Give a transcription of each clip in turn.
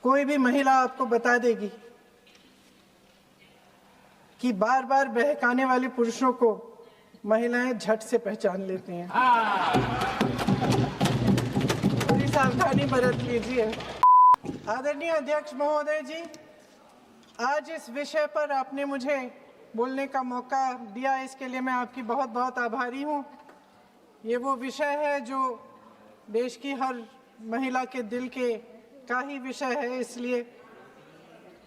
कोई भी महिला आपको बता देगी कि बार बार बहकाने वाले पुरुषों को महिलाएं झट से पहचान लेती हैं। थोड़ी सावधानी बरत लीजिए। आदरणीय अध्यक्ष महोदय जी, आज इस विषय पर आपने मुझे बोलने का मौका दिया, इसके लिए मैं आपकी बहुत बहुत आभारी हूँ। ये वो विषय है जो देश की हर महिला के दिल के का ही विषय है, इसलिए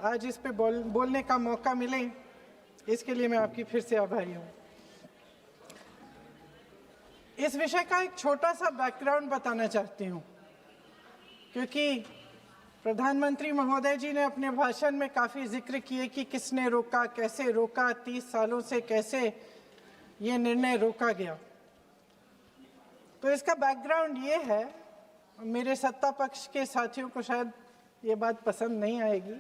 आज इस पे बोलने का मौका मिले, इसके लिए मैं आपकी फिर से आभारी हूँ। इस विषय का एक छोटा सा बैकग्राउंड बताना चाहती हूँ, क्योंकि प्रधानमंत्री महोदय जी ने अपने भाषण में काफ़ी जिक्र किए कि किसने रोका, कैसे रोका, 30 सालों से कैसे ये निर्णय रोका गया। तो इसका बैकग्राउंड ये है, मेरे सत्ता पक्ष के साथियों को शायद ये बात पसंद नहीं आएगी,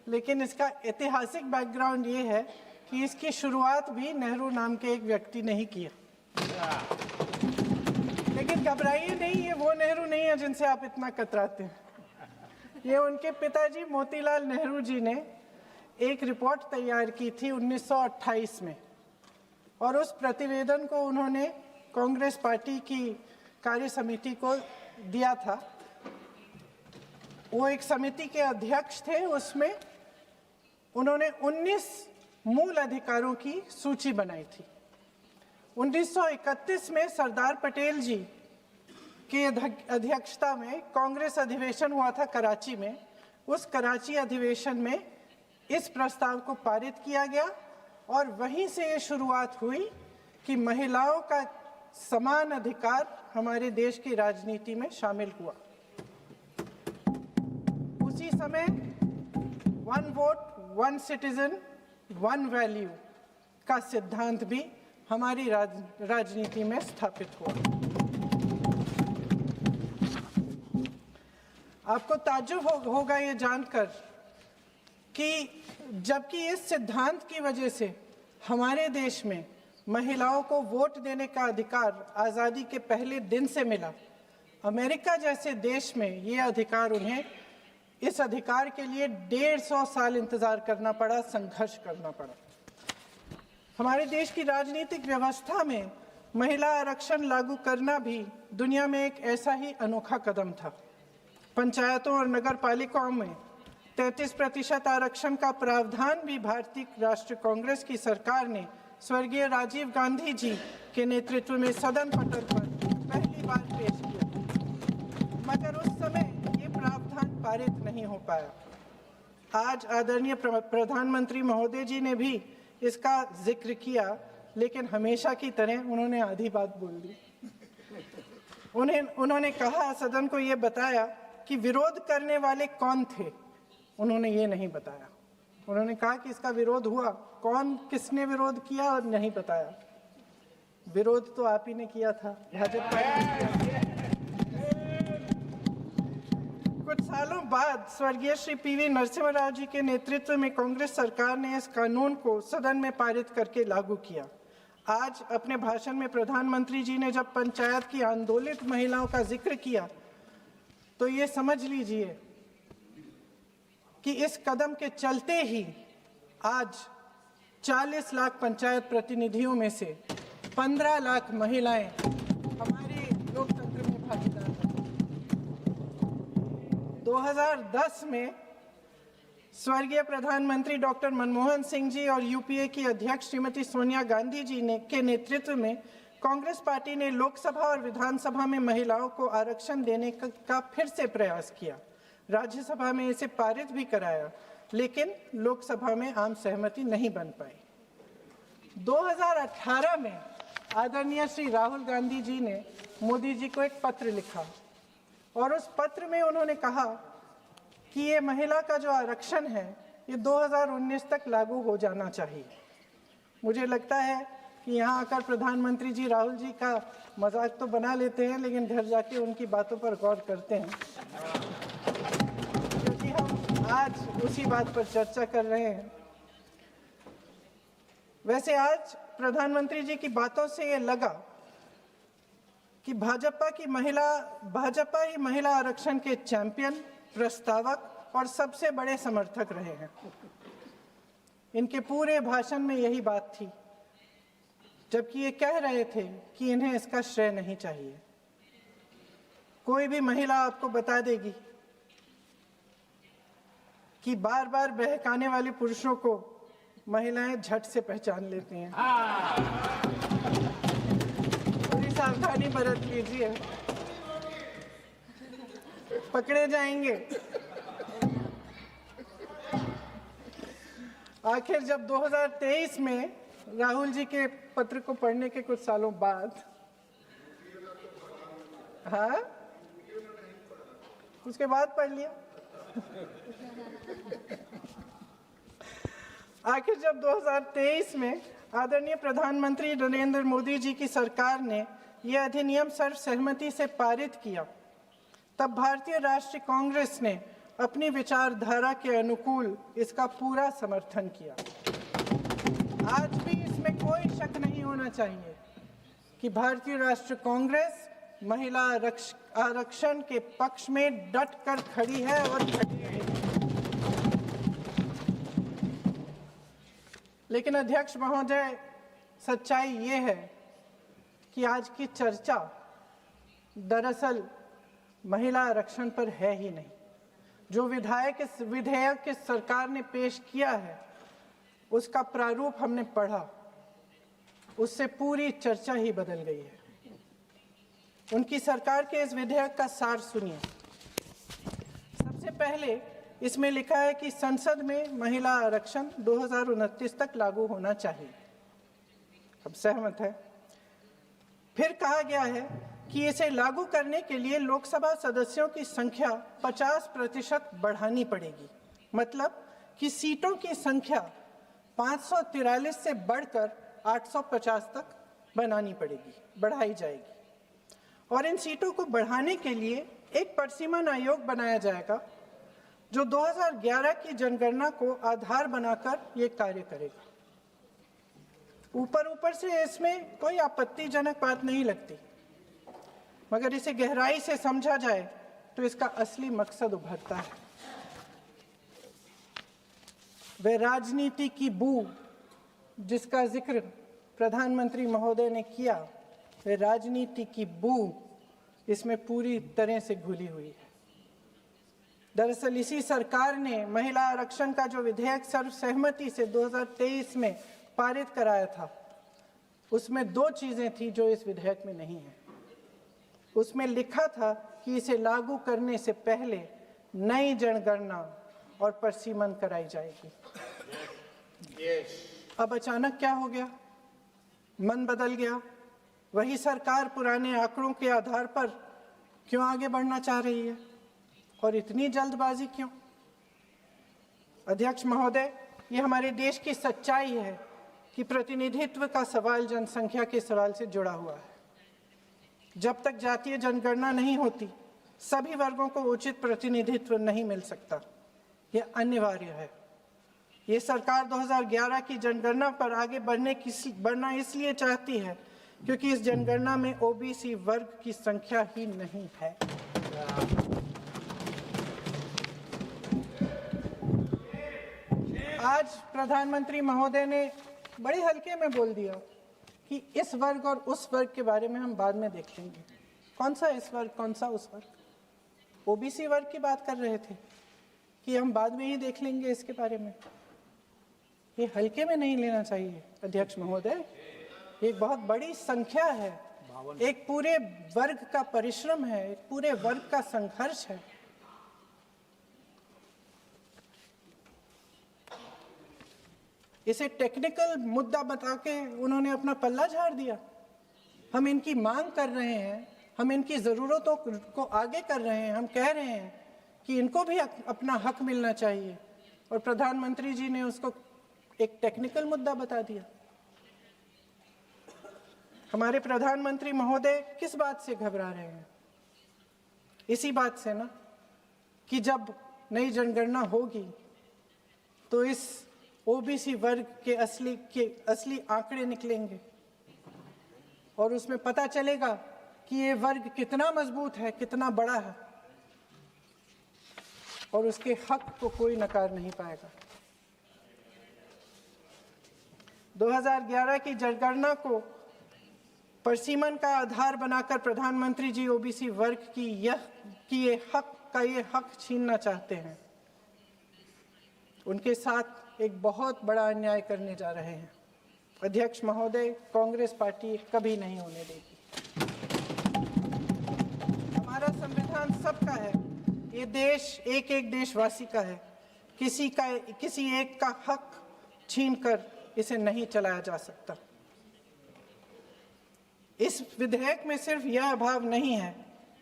लेकिन इसका ऐतिहासिक बैकग्राउंड ये है कि इसकी शुरुआत भी नेहरू नाम के एक व्यक्ति ने ही किया। लेकिन घबराइए नहीं, ये वो नेहरू नहीं है जिनसे आप इतना कतराते हैं। ये उनके पिताजी मोतीलाल नेहरू जी ने एक रिपोर्ट तैयार की थी 1928 में, और उस प्रतिवेदन को उन्होंने कांग्रेस पार्टी की कार्य समिति को दिया था। वो एक समिति के अध्यक्ष थे, उसमें उन्होंने 19 मूल अधिकारों की सूची बनाई थी। 1931 में सरदार पटेल जी की अध्यक्षता में कांग्रेस अधिवेशन हुआ था कराची में। उस कराची अधिवेशन में इस प्रस्ताव को पारित किया गया और वहीं से ये शुरुआत हुई कि महिलाओं का समान अधिकार हमारे देश की राजनीति में शामिल हुआ। उसी समय 1 वोट 1 सिटीजन 1 वैल्यू का सिद्धांत भी हमारी राजनीति में स्थापित हुआ। आपको ताज्जुब होगा ये जानकर कि जबकि इस सिद्धांत की वजह से हमारे देश में महिलाओं को वोट देने का अधिकार आज़ादी के पहले दिन से मिला, अमेरिका जैसे देश में ये अधिकार उन्हें इस अधिकार के लिए 150 साल इंतजार करना पड़ा, संघर्ष करना पड़ा। हमारे देश की राजनीतिक व्यवस्था में महिला आरक्षण लागू करना भी दुनिया में एक ऐसा ही अनोखा कदम था। पंचायतों और नगर पालिकाओं में 33% आरक्षण का प्रावधान भी भारतीय राष्ट्रीय कांग्रेस की सरकार ने स्वर्गीय राजीव गांधी जी के नेतृत्व में सदन पटल पर पहली बार पेश किया, मगर उस समय ये प्रावधान पारित नहीं हो पाया। आज आदरणीय प्रधानमंत्री महोदय जी ने भी इसका जिक्र किया, लेकिन हमेशा की तरह उन्होंने आधी बात बोल दी। उन्होंने कहा, सदन को ये बताया कि विरोध करने वाले कौन थे, उन्होंने ये नहीं बताया। उन्होंने कहा कि इसका विरोध हुआ, कौन किसने विरोध किया और नहीं बताया। विरोध तो आप ही ने किया था, भाजपा ने। कुछ सालों बाद स्वर्गीय श्री पीवी नरसिम्हा राव जी के नेतृत्व में कांग्रेस सरकार ने इस कानून को सदन में पारित करके लागू किया। आज अपने भाषण में प्रधानमंत्री जी ने जब पंचायत की आंदोलित महिलाओं का जिक्र किया, तो ये समझ लीजिए कि इस कदम के चलते ही आज 40 लाख पंचायत प्रतिनिधियों में से 15 लाख महिलाएं हमारे लोकतंत्र में भागीदार हैं। 2010 में स्वर्गीय प्रधानमंत्री डॉक्टर मनमोहन सिंह जी और यूपीए की अध्यक्ष श्रीमती सोनिया गांधी जी के नेतृत्व में कांग्रेस पार्टी ने लोकसभा और विधानसभा में महिलाओं को आरक्षण देने का फिर से प्रयास किया। राज्यसभा में इसे पारित भी कराया, लेकिन लोकसभा में आम सहमति नहीं बन पाई। 2018 में आदरणीय श्री राहुल गांधी जी ने मोदी जी को एक पत्र लिखा और उस पत्र में उन्होंने कहा कि ये महिला का जो आरक्षण है ये 2019 तक लागू हो जाना चाहिए। मुझे लगता है कि यहाँ आकर प्रधानमंत्री जी राहुल जी का मजाक तो बना लेते हैं, लेकिन घर जाके उनकी बातों पर गौर करते हैं, क्योंकि हम आज उसी बात पर चर्चा कर रहे हैं। वैसे आज प्रधानमंत्री जी की बातों से ये लगा कि भाजपा ही महिला आरक्षण के चैंपियन, प्रस्तावक और सबसे बड़े समर्थक रहे हैं। इनके पूरे भाषण में यही बात थी, जबकि ये कह रहे थे कि इन्हें इसका श्रेय नहीं चाहिए। कोई भी महिला आपको बता देगी कि बार बार बहकाने वाले पुरुषों को महिलाएं झट से पहचान लेती हैं। थोड़ी सावधानी बरत लीजिए, पकड़े जाएंगे। आखिर जब 2023 में राहुल जी के पत्र को पढ़ने के कुछ सालों बाद, हाँ, उसके बाद पढ़ लिया। आखिर जब 2023 में आदरणीय प्रधानमंत्री नरेंद्र मोदी जी की सरकार ने यह अधिनियम सर्वसहमति से पारित किया, तब भारतीय राष्ट्रीय कांग्रेस ने अपनी विचारधारा के अनुकूल इसका पूरा समर्थन किया। आज भी इसमें कोई शक नहीं होना चाहिए कि भारतीय राष्ट्रीय कांग्रेस महिला आरक्षण के पक्ष में डट कर खड़ी है और खड़ी रहेगी। लेकिन अध्यक्ष महोदय, सच्चाई ये है कि आज की चर्चा दरअसल महिला आरक्षण पर है ही नहीं। जो विधेयक इस सरकार ने पेश किया है, उसका प्रारूप हमने पढ़ा, उससे पूरी चर्चा ही बदल गई है। उनकी सरकार के इस विधेयक का सार सुनिए। सबसे पहले इसमें लिखा है कि संसद में महिला आरक्षण 2029 तक लागू होना चाहिए। अब सहमत है। फिर कहा गया है कि इसे लागू करने के लिए लोकसभा सदस्यों की संख्या 50% बढ़ानी पड़ेगी। मतलब कि सीटों की संख्या 543 से बढ़कर 850 तक बनानी पड़ेगी, बढ़ाई जाएगी। और इन सीटों को बढ़ाने के लिए एक परिसीमन आयोग बनाया जाएगा जो 2011 की जनगणना को आधार बनाकर ये कार्य करेगा। ऊपर से इसमें कोई आपत्तिजनक बात नहीं लगती, मगर इसे गहराई से समझा जाए तो इसका असली मकसद उभरता है। वह राजनीति की बू जिसका जिक्र प्रधानमंत्री महोदय ने किया, वह राजनीति की बू इसमें पूरी तरह से घुली हुई है। दरअसल इसी सरकार ने महिला आरक्षण का जो विधेयक सर्वसहमति से 2023 में पारित कराया था, उसमें दो चीजें थी जो इस विधेयक में नहीं है। उसमें लिखा था कि इसे लागू करने से पहले नई जनगणना और परिसीमन कराई जाएगी। अब अचानक क्या हो गया? मन बदल गया। वही सरकार पुराने आंकड़ों के आधार पर क्यों आगे बढ़ना चाह रही है और इतनी जल्दबाजी क्यों? अध्यक्ष महोदय, ये हमारे देश की सच्चाई है कि प्रतिनिधित्व का सवाल जनसंख्या के सवाल से जुड़ा हुआ है। जब तक जातीय जनगणना नहीं होती, सभी वर्गों को उचित प्रतिनिधित्व नहीं मिल सकता। यह अनिवार्य है। ये सरकार 2011 की जनगणना पर आगे बढ़ना इसलिए चाहती है क्योंकि इस जनगणना में ओबीसी वर्ग की संख्या ही नहीं है। आज प्रधानमंत्री महोदय ने बड़े हल्के में बोल दिया कि इस वर्ग और उस वर्ग के बारे में हम बाद में देख लेंगे। कौन सा इस वर्ग, कौन सा उस वर्ग? ओबीसी वर्ग की बात कर रहे थे कि हम बाद में ही देख लेंगे इसके बारे में। ये हल्के में नहीं लेना चाहिए अध्यक्ष महोदय। एक बहुत बड़ी संख्या है, एक पूरे वर्ग का परिश्रम है, एक पूरे वर्ग का संघर्ष है। इसे टेक्निकल मुद्दा बता के उन्होंने अपना पल्ला झाड़ दिया। हम इनकी मांग कर रहे हैं, हम इनकी ज़रूरतों को आगे कर रहे हैं, हम कह रहे हैं कि इनको भी अपना हक मिलना चाहिए, और प्रधानमंत्री जी ने उसको एक टेक्निकल मुद्दा बता दिया। हमारे प्रधानमंत्री महोदय किस बात से घबरा रहे हैं? इसी बात से ना कि जब नई जनगणना होगी तो इस ओबीसी वर्ग के असली आंकड़े निकलेंगे और उसमें पता चलेगा कि ये वर्ग कितना मजबूत है, कितना बड़ा है। और उसके हक को कोई नकार नहीं पाएगा। 2011 की जनगणना को परसीमन का आधार बनाकर प्रधानमंत्री जी ओबीसी वर्ग की ये हक छीनना चाहते हैं। उनके साथ एक बहुत बड़ा अन्याय करने जा रहे हैं। अध्यक्ष महोदय, कांग्रेस पार्टी कभी नहीं होने देगी। हमारा संविधान सबका है, ये देश एक एक देशवासी का है। किसी एक का हक छीनकर इसे नहीं चलाया जा सकता। इस विधेयक में सिर्फ यह अभाव नहीं है,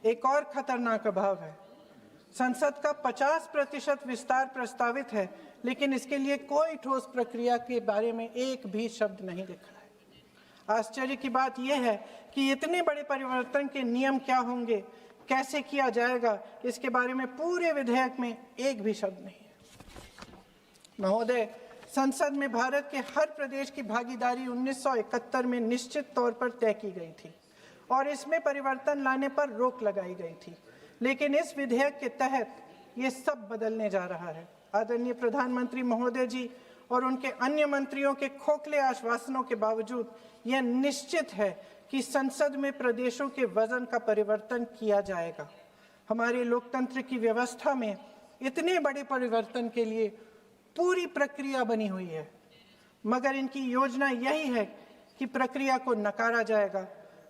एक और खतरनाक अभाव है। संसद का 50% विस्तार प्रस्तावित है, लेकिन इसके लिए कोई ठोस प्रक्रिया के बारे में एक भी शब्द नहीं लिखा है। आश्चर्य की बात यह है कि इतने बड़े परिवर्तन के नियम क्या होंगे, कैसे किया जाएगा, इसके बारे में पूरे विधेयक में एक भी शब्द नहीं है। महोदय, संसद में भारत के हर प्रदेश की भागीदारी 1971 में निश्चित तौर पर तय की गई थी और इसमें परिवर्तन लाने पर रोक लगाई गई थी, लेकिन इस विधेयक के तहत ये सब बदलने जा रहा है। आदरणीय प्रधानमंत्री महोदय जी और उनके अन्य मंत्रियों के खोखले आश्वासनों के बावजूद यह निश्चित है कि संसद में प्रदेशों के वजन का परिवर्तन किया जाएगा। हमारे लोकतंत्र की व्यवस्था में इतने बड़े परिवर्तन के लिए पूरी प्रक्रिया बनी हुई है, मगर इनकी योजना यही है कि प्रक्रिया को नकारा जाएगा।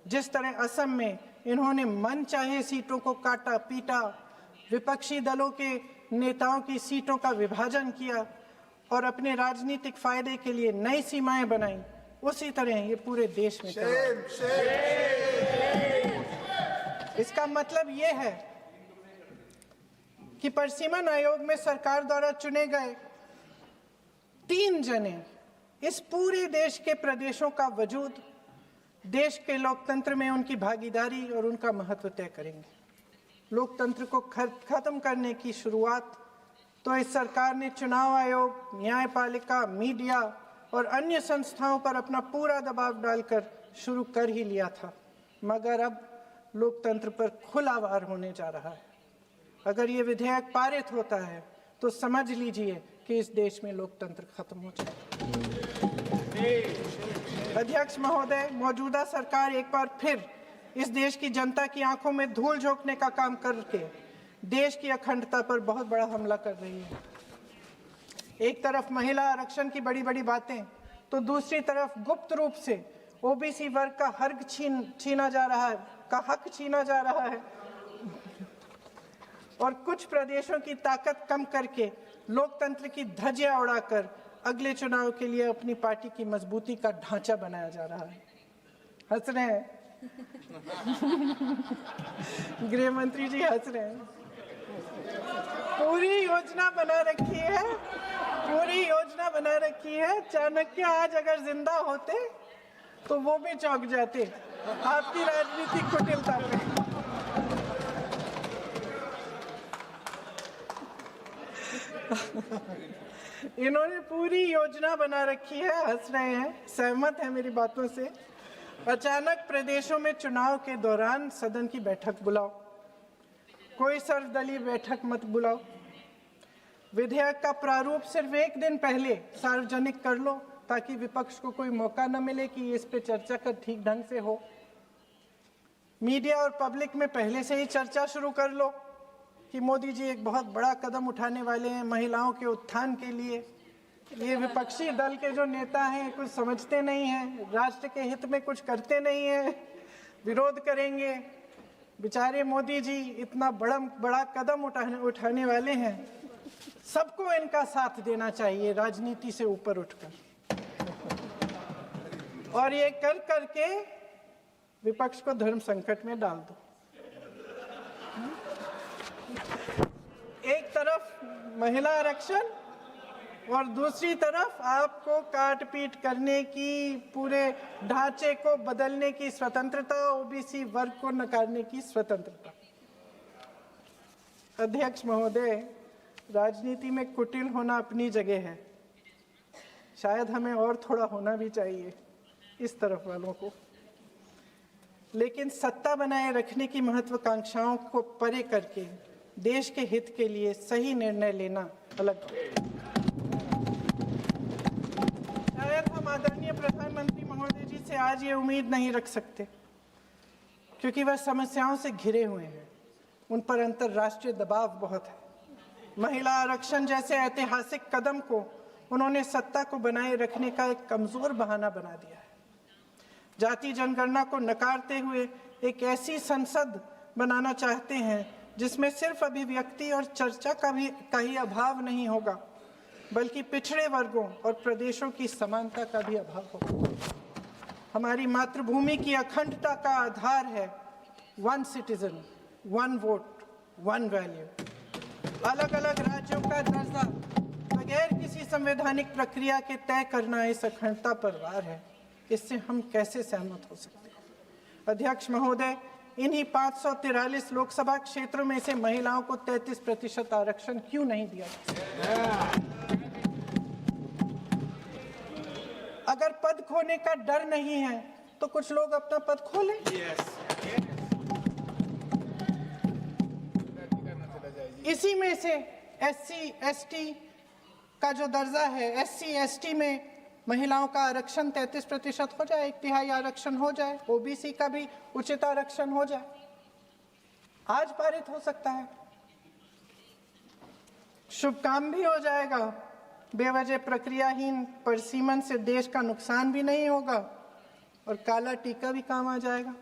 जिस तरह असम में इन्होंने मनचाहे सीटों को काटा पीटा, विपक्षी दलों के नेताओं की सीटों का विभाजन किया और अपने राजनीतिक फायदे के लिए नई सीमाएं बनाई, उसी तरह ये पूरे देश में इसका मतलब ये है कि परसीमन आयोग में सरकार द्वारा चुने गए 3 जने इस पूरे देश के प्रदेशों का वजूद, देश के लोकतंत्र में उनकी भागीदारी और उनका महत्व तय करेंगे। लोकतंत्र को खत्म करने की शुरुआत तो इस सरकार ने चुनाव आयोग, न्यायपालिका, मीडिया और अन्य संस्थाओं पर अपना पूरा दबाव डालकर शुरू कर ही लिया था, मगर अब लोकतंत्र पर खुला वार होने जा रहा है। अगर ये विधेयक पारित होता है तो समझ लीजिए कि इस देश में लोकतंत्र खत्म हो जाएगा। अध्यक्ष महोदय, मौजूदा सरकार एक बार फिर इस देश की जनता की आंखों में धूल झोंकने का काम करके देश की अखंडता पर बहुत बड़ा हमला कर रही है। एक तरफ महिला आरक्षण की बड़ी बड़ी बातें, तो दूसरी तरफ गुप्त रूप से ओबीसी वर्ग का हक छीना जा रहा है और कुछ प्रदेशों की ताकत कम करके लोकतंत्र की धज्जियां उड़ाकर अगले चुनाव के लिए अपनी पार्टी की मजबूती का ढांचा बनाया जा रहा है। हंस रहे हैं गृह मंत्री जी, हंस रहे हैं। पूरी योजना बना रखी है। चाणक्य आज अगर जिंदा होते तो वो भी चौंक जाते आपकी राजनीतिक कुटिलता पे। इन्होंने पूरी योजना बना रखी है, हंस रहे हैं, सहमत है मेरी बातों से। अचानक प्रदेशों में चुनाव के दौरान सदन की बैठक बुलाओ, कोई सर्वदलीय बैठक मत बुलाओ। विधेयक का प्रारूप सिर्फ एक दिन पहले सार्वजनिक कर लो ताकि विपक्ष को कोई मौका न मिले कि इस पे चर्चा कर ठीक ढंग से हो। मीडिया और पब्लिक में पहले से ही चर्चा शुरू कर लो कि मोदी जी एक बहुत बड़ा कदम उठाने वाले हैं महिलाओं के उत्थान के लिए। ये विपक्षी दल के जो नेता हैं कुछ समझते नहीं हैं, राष्ट्र के हित में कुछ करते नहीं हैं, विरोध करेंगे। बेचारे मोदी जी इतना बड़ा कदम उठाने वाले हैं, सबको इनका साथ देना चाहिए राजनीति से ऊपर उठकर, और ये कर करके विपक्ष को धर्म संकट में डाल दो। एक तरफ महिला आरक्षण और दूसरी तरफ आपको काट पीट करने की, पूरे ढांचे को बदलने की स्वतंत्रता, ओबीसी वर्ग को नकारने की स्वतंत्रता। अध्यक्ष महोदय, राजनीति में कुटिल होना अपनी जगह है, शायद हमें और थोड़ा होना भी चाहिए इस तरफ वालों को, लेकिन सत्ता बनाए रखने की महत्वाकांक्षाओं को परे करके देश के हित के लिए सही निर्णय लेना अलग। शायद हम आदरणीय प्रधानमंत्री महोदय जी से आज ये उम्मीद नहीं रख सकते, क्योंकि वह समस्याओं से घिरे हुए हैं। उन पर अंतर्राष्ट्रीय दबाव बहुत है। महिला आरक्षण जैसे ऐतिहासिक कदम को उन्होंने सत्ता को बनाए रखने का एक कमजोर बहाना बना दिया है। जाति जनगणना को नकारते हुए एक ऐसी संसद बनाना चाहते हैं जिसमें सिर्फ अभिव्यक्ति और चर्चा का ही अभाव नहीं होगा, बल्कि पिछड़े वर्गों और प्रदेशों की समानता का भी अभाव होगा। हमारी मातृभूमि की अखंडता का आधार है one citizen, one vote, one value. अलग अलग राज्यों का दर्जा बगैर किसी संवैधानिक प्रक्रिया के तय करना इस अखंडता पर वार है। इससे हम कैसे सहमत हो सकते हैं? अध्यक्ष महोदय, इन्हीं 543 लोकसभा क्षेत्रों में से महिलाओं को 33% आरक्षण क्यों नहीं दिया गया? अगर पद खोने का डर नहीं है तो कुछ लोग अपना पद खोलें। इसी में से SC ST का जो दर्जा है, SC ST में महिलाओं का आरक्षण 33% हो जाए, 1/3 आरक्षण हो जाए, OBC का भी उचित आरक्षण हो जाए, आज पारित हो सकता है। शुभ काम भी हो जाएगा, बेवजह प्रक्रियाहीन परिसीमन से देश का नुकसान भी नहीं होगा और काला टीका भी काम आ जाएगा।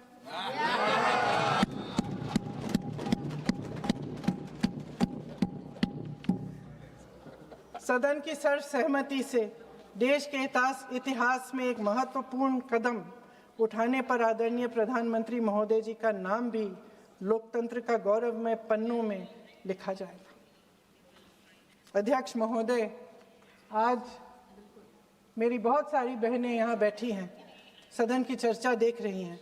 सदन की सर्वसहमति से देश के इतिहास में एक महत्वपूर्ण कदम उठाने पर आदरणीय प्रधानमंत्री महोदय जी का नाम भी लोकतंत्र का गौरवमय पन्नों में लिखा जाएगा। अध्यक्ष महोदय, आज मेरी बहुत सारी बहनें यहाँ बैठी हैं, सदन की चर्चा देख रही हैं।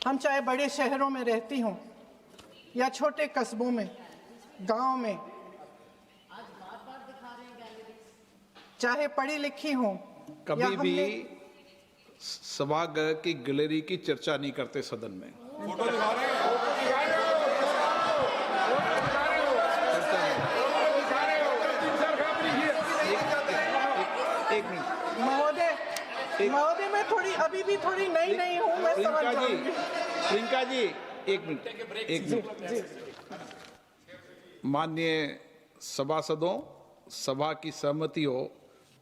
हम चाहे बड़े शहरों में रहती हों या छोटे कस्बों में, गांव में, चाहे पढ़ी लिखी हों, कभी भी सभागृह की गैलरी की चर्चा नहीं करते सदन में। एक मिनट महोदय, मैं थोड़ी अभी भी थोड़ी नई हूँ, मैं समझ जाऊंगी। प्रियंका जी, एक मिनट। माननीय सभासदों, सभा की सहमति हो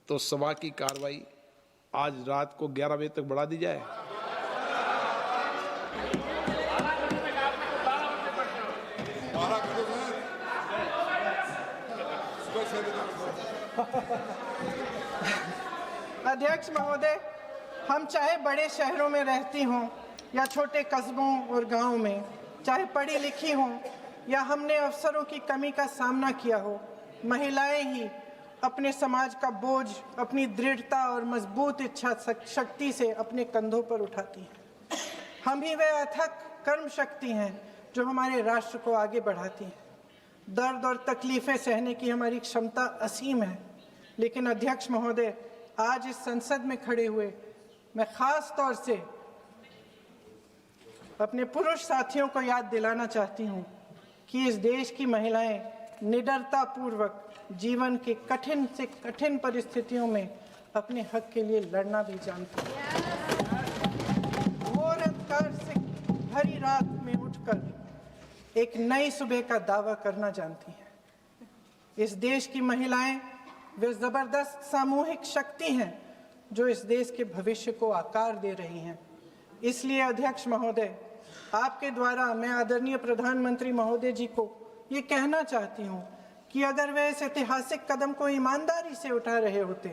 तो सभा की कार्रवाई आज रात को 11 बजे तक बढ़ा दी जाए। अध्यक्ष महोदय, हम चाहे बड़े शहरों में रहती हों या छोटे कस्बों और गांवों में, चाहे पढ़ी लिखी हों या हमने अवसरों की कमी का सामना किया हो, महिलाएं ही अपने समाज का बोझ अपनी दृढ़ता और मजबूत इच्छा शक्ति से अपने कंधों पर उठाती हैं। हम ही वह अथक कर्म शक्ति हैं जो हमारे राष्ट्र को आगे बढ़ाती हैं। दर्द और तकलीफें सहने की हमारी क्षमता असीम है। लेकिन अध्यक्ष महोदय, आज इस संसद में खड़े हुए मैं खास तौर से अपने पुरुष साथियों को याद दिलाना चाहती हूँ कि इस देश की महिलाएं निडरता पूर्वक जीवन के कठिन से कठिन परिस्थितियों में अपने हक के लिए लड़ना भी जानती हैं। घोर अंधकार से भरी रात में उठकर एक नई सुबह का दावा करना जानती हैं। इस देश की महिलाएं वे जबरदस्त सामूहिक शक्ति हैं जो इस देश के भविष्य को आकार दे रही हैं। इसलिए अध्यक्ष महोदय, आपके द्वारा मैं आदरणीय प्रधानमंत्री महोदय जी को ये कहना चाहती हूँ कि अगर वे इस ऐतिहासिक कदम को ईमानदारी से उठा रहे होते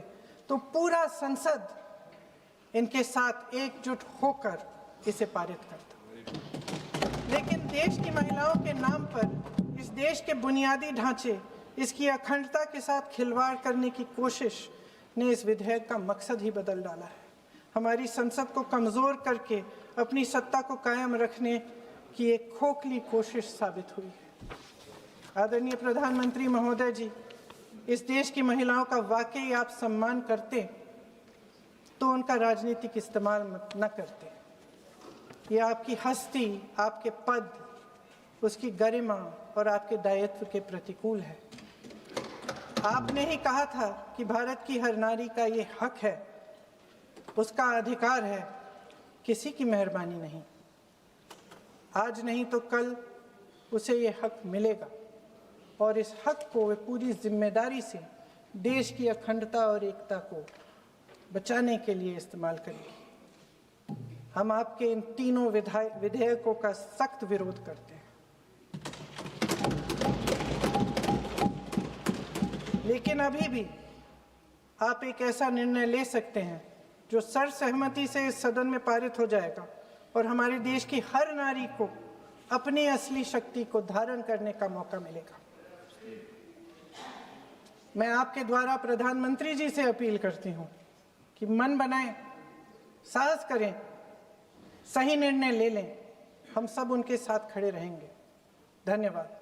तो पूरा संसद इनके साथ एकजुट होकर इसे पारित करता। लेकिन देश की महिलाओं के नाम पर इस देश के बुनियादी ढांचे, इसकी अखंडता के साथ खिलवाड़ करने की कोशिश ने इस विधेयक का मकसद ही बदल डाला है। हमारी संसद को कमजोर करके अपनी सत्ता को कायम रखने की एक खोखली कोशिश साबित हुई है। आदरणीय प्रधानमंत्री महोदय जी, इस देश की महिलाओं का वाकई आप सम्मान करते तो उनका राजनीतिक इस्तेमाल न करते। ये आपकी हस्ती, आपके पद उसकी गरिमा और आपके दायित्व के प्रतिकूल है। आपने ही कहा था कि भारत की हर नारी का ये हक है, उसका अधिकार है, किसी की मेहरबानी नहीं। आज नहीं तो कल उसे ये हक मिलेगा और इस हक को वे पूरी जिम्मेदारी से देश की अखंडता और एकता को बचाने के लिए इस्तेमाल करेगी। हम आपके इन तीनों विधेयकों का सख्त विरोध करते हैं, लेकिन अभी भी आप एक ऐसा निर्णय ले सकते हैं जो सर्वसहमति से इस सदन में पारित हो जाएगा और हमारे देश की हर नारी को अपनी असली शक्ति को धारण करने का मौका मिलेगा। मैं आपके द्वारा प्रधानमंत्री जी से अपील करती हूं कि मन बनाएं, साहस करें, सही निर्णय ले लें। हम सब उनके साथ खड़े रहेंगे। धन्यवाद।